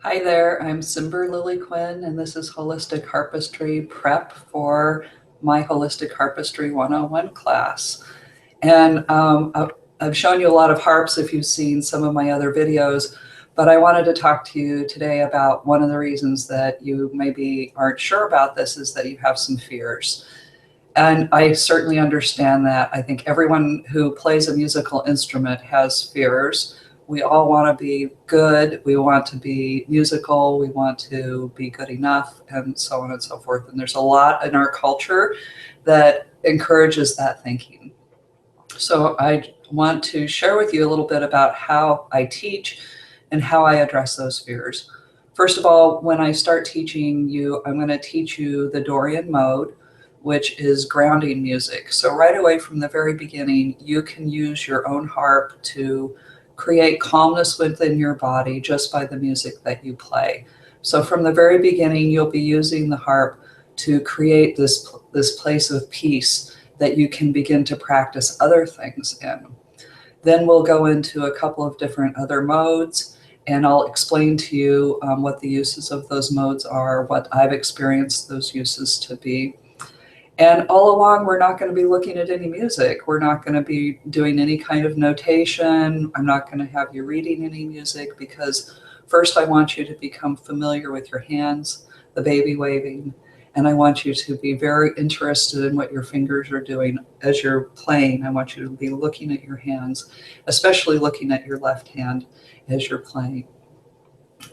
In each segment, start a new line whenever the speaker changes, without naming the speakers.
Hi there, I'm Cimber Lily Quinn, and this is Holistic Harpistry prep for my Holistic Harpistry 101 class. And I've shown you a lot of harps if you've seen some of my other videos, but I wanted to talk to you today about one of the reasons that you maybe aren't sure about this is that you have some fears. And I certainly understand that. I think everyone who plays a musical instrument has fears. We all want to be good. We want to be musical. We want to be good enough, and so on and so forth. And there's a lot in our culture that encourages that thinking. So I want to share with you a little bit about how I teach and how I address those fears. First of all, when I start teaching you, I'm going to teach you the Dorian mode, which is grounding music. So right away from the very beginning, you can use your own harp to create calmness within your body just by the music that you play. So from the very beginning, you'll be using the harp to create this place of peace that you can begin to practice other things in. Then we'll go into a couple of different other modes, and I'll explain to you what the uses of those modes are, what I've experienced those uses to be. And all along, we're not going to be looking at any music. We're not going to be doing any kind of notation. I'm not going to have you reading any music because first I want you to become familiar with your hands, the baby waving, and I want you to be very interested in what your fingers are doing as you're playing. I want you to be looking at your hands, especially looking at your left hand as you're playing.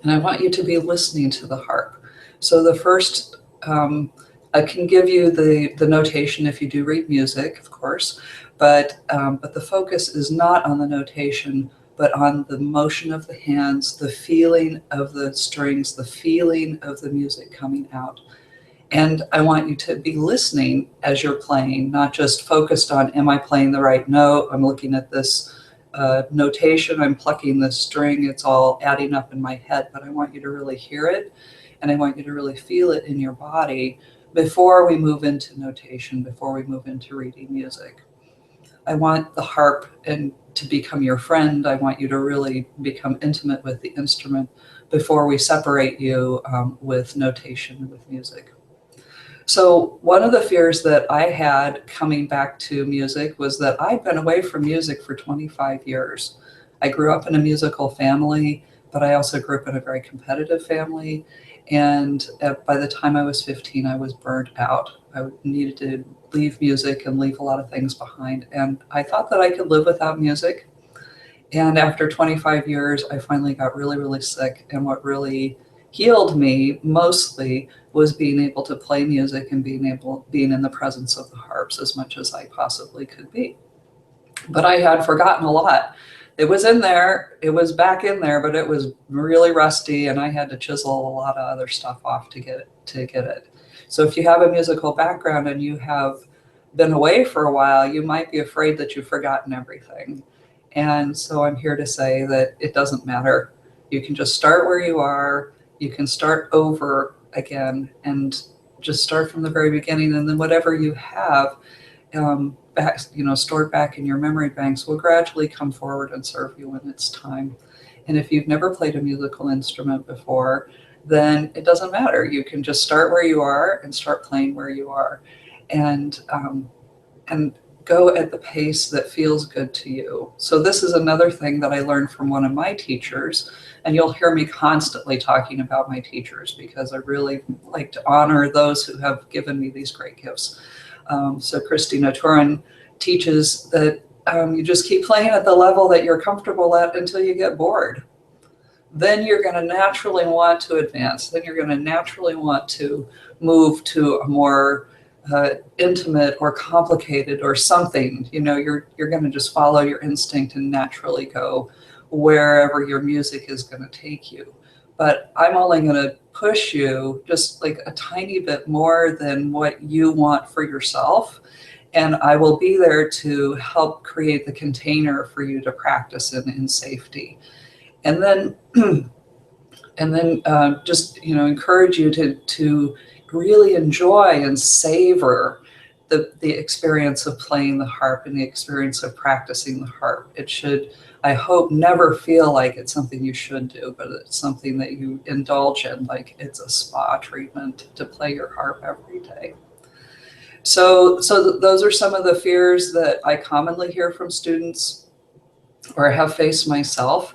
And I want you to be listening to the harp. So the first, I can give you the notation if you do read music, of course, but the focus is not on the notation, but on the motion of the hands, the feeling of the strings, the feeling of the music coming out. And I want you to be listening as you're playing, not just focused on, am I playing the right note? I'm looking at this notation, I'm plucking this string, it's all adding up in my head, but I want you to really hear it, and I want you to really feel it in your body before we move into notation, before we move into reading music. I want the harp to become your friend. I want you to really become intimate with the instrument before we separate you with notation, with music. So one of the fears that I had coming back to music was that I'd been away from music for 25 years. I grew up in a musical family, but I also grew up in a very competitive family. And by the time I was 15, I was burnt out. I needed to leave music and leave a lot of things behind. And I thought that I could live without music. And after 25 years, I finally got really, really sick. And what really healed me mostly was being able to play music and being in the presence of the harps as much as I possibly could be. But I had forgotten a lot. It was in there, it was back in there, but it was really rusty, and I had to chisel a lot of other stuff off to get it. So if you have a musical background and you have been away for a while, you might be afraid that you've forgotten everything. And so I'm here to say that it doesn't matter. You can just start where you are. You can start over again and just start from the very beginning. And then whatever you have back, stored back in your memory banks will gradually come forward and serve you when it's time. And if you've never played a musical instrument before, then it doesn't matter. You can just start where you are and start playing where you are. And go at the pace that feels good to you. So this is another thing that I learned from one of my teachers, and you'll hear me constantly talking about my teachers because I really like to honor those who have given me these great gifts. So Christina Turin teaches that you just keep playing at the level that you're comfortable at until you get bored. Then you're going to naturally want to advance. Then you're going to naturally want to move to a more intimate or complicated or something. You're going to just follow your instinct and naturally go wherever your music is going to take you. But I'm only going to push you just like a tiny bit more than what you want for yourself. And I will be there to help create the container for you to practice in safety. And then just encourage you to really enjoy and savor the experience of playing the harp and the experience of practicing the harp. I hope, never feel like it's something you should do, but it's something that you indulge in, like it's a spa treatment to play your harp every day. So those are some of the fears that I commonly hear from students or have faced myself.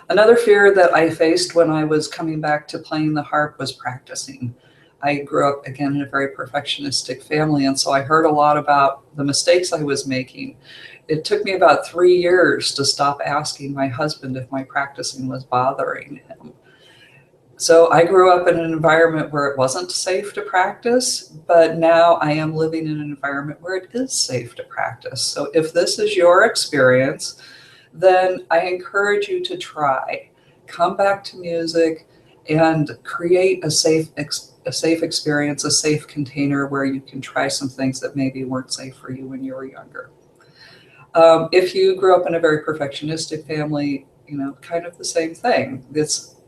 Another fear that I faced when I was coming back to playing the harp was practicing. I grew up, again, in a very perfectionistic family, and so I heard a lot about the mistakes I was making. It took me about 3 years to stop asking my husband if my practicing was bothering him. So I grew up in an environment where it wasn't safe to practice, but now I am living in an environment where it is safe to practice. So if this is your experience, then I encourage you to try. Come back to music and create a safe experience, a safe container where you can try some things that maybe weren't safe for you when you were younger. If you grew up in a very perfectionistic family, kind of the same thing.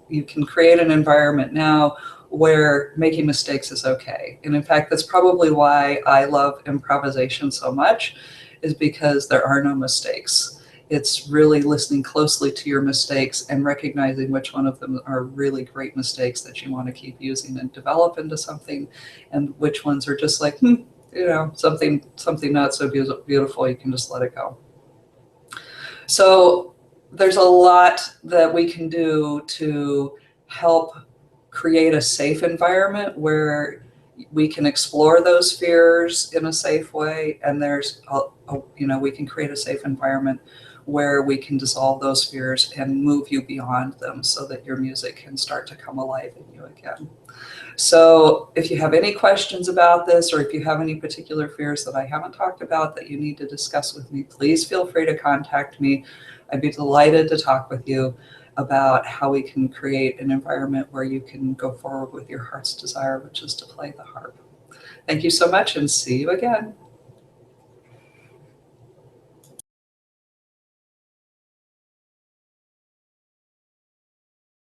You can create an environment now where making mistakes is okay. And in fact, that's probably why I love improvisation so much, is because there are no mistakes. It's really listening closely to your mistakes and recognizing which one of them are really great mistakes that you want to keep using and develop into something, and which ones are just like, something not so beautiful, you can just let it go. So there's a lot that we can do to help create a safe environment where we can explore those fears in a safe way, and we can create a safe environment where we can dissolve those fears and move you beyond them so that your music can start to come alive in you again. So if you have any questions about this, or if you have any particular fears that I haven't talked about that you need to discuss with me, please feel free to contact me. I'd be delighted to talk with you about how we can create an environment where you can go forward with your heart's desire, which is to play the harp. Thank you so much, and see you again.